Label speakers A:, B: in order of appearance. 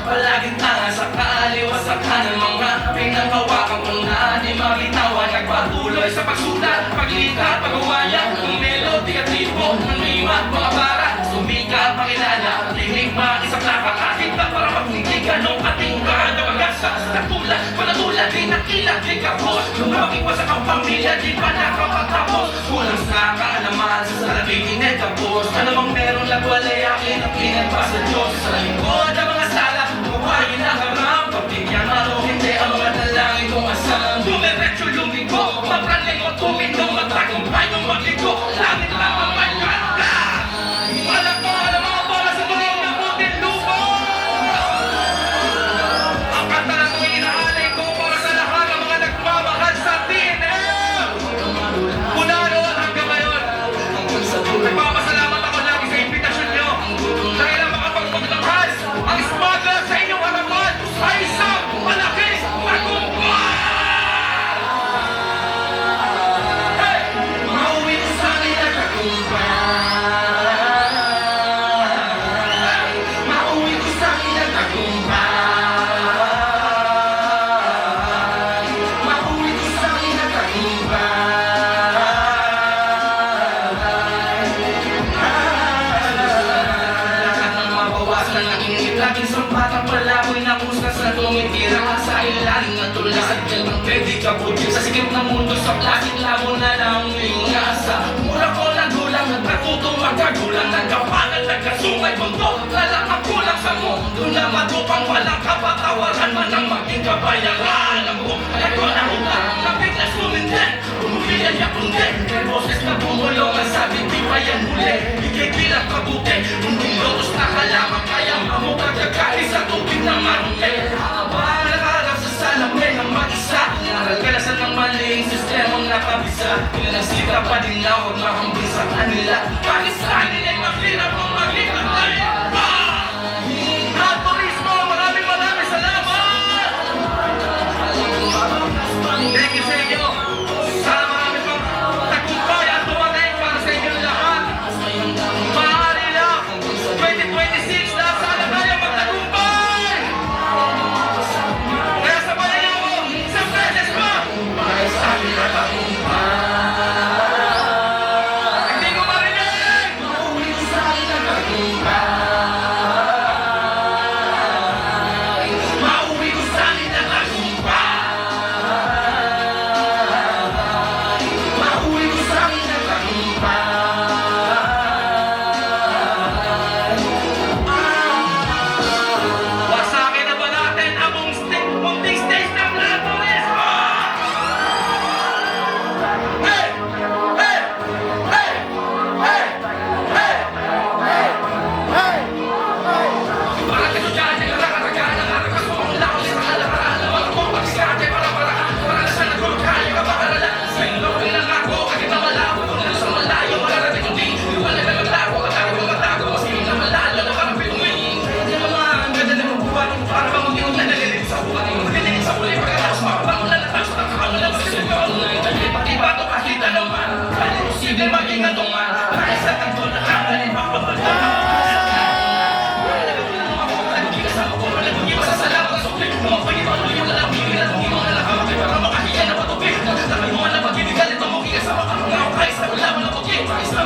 A: palaging tanga sa kaaliwa sa kanan. Mga pinanghawakan kung na di mabitawan. Nagpatuloy sa pagsulat, paglikat, pagawaya. Ang melody at tipo ng limat, mga para sumika, pakilala, linig, isang laka. Kahit na para magnindigan ng ating kahanda mag-asa. Nagtula, panatula, di nakila, di kapos. Lumabing pa sa kapamilya, di pa nakapatapos. Kulang sa kaalaman, sa sarabing inegapos. Ano bang meron nagwalayakin ang pinagpa sa Diyos. Sa lingkod ang mga sala, buhayin ang harap. Pagbigyan araw, hindi ang mga dalangin kong asam. Dumiretso lumigo, mapraling o tumindong matagumpay ng magligo. Langit lang ang may ganda. Walang po ang mga bola sa tuloy na putin lupo. Ang kanta na ito'y inaalay ko para sa lahat ng mga nagmamahal sa TNM. Mula noon hanggang ngayon, nagpapasalamat ako lagi sa imbitasyon nyo. Dahil ang makapagpaglakas, ang smuggler sa inyong harapan ay isang malaking tagumpay! Hey! Mauwi ko sa akin ang tagumpay. Mauwi ko sa akin ang tagumpay. Mauwi ko sa akin ang tagumpay. Laging sampatang palaboy na kuskas na tumitira ka sa ilalim na tulasad ka ng pwede ka budyo. Sa sikip ng mundo sa plastic labo na lang yung asa. Mura ko lang gulang, nagkatuto magkagulang. Nagkapangal, nagkasungay mundo. Lalang ang kulang sa mundo na matupang walang kapatawaran man ang maging kabayaran. Ang buhay ko na utang, nabiglas lumindin. Bumili niya kundi, may boses na bumulong. Ang sabi di pa yan muli, ikay bilang kabuti. Hindi lotos na halaman kaya mamukha kagkali sa tubig na marumi. Habang nakarap sa salamin ng mag-isa, naragalasan ng maling sistemang nakabisa. Pinagsita pa din na huwag mahambing sa kanila. Bakit sa kanila ay maglirap ng maglikalay? At turismo, maraming salamat! Thank you sa inyo! Sana marami pang tagumpay at tumatay para sa inyo lahat. Maaari lang, 2026 na sana tayo magtagumpay! Kaya sabayan niyo ako sa beses pa! Para sa akin na tagumpay. Hindi ko marinig! Mauwi ko sa akin na tagumpay. Mauwi ko sa akin na tagumpay. Mauwi ko sa akin na tagumpay. Wasakin na ba natin ang munting stage ng Labones? Hey! Hey! Hey! Hey! Hey! Hey! Para ka sudyate, nakakatagaan, nakakakas mo ang lakot sa kalakaran. Mga kong pagsikate, para-paraan, para na sa nagulog kayo kapakarala. Sa inyo pinangako, kahit na malabo, kung ano sa malayo, mararating kundi, iwala na maglago, at ako ang matago, maski na malalo, na parang pitungin. Hindi naman, ang ganda na magbuwan, para bang hindi mo nalililig sa buwan, magdidinig sa uli, pagkatapos mapabangon na natas, at nakakano na magsisigawang na ito. Pati ba ito kahit naman, kahit posible maging natungan, kahit sa tanto na kakanin, mapapagdaman. Sa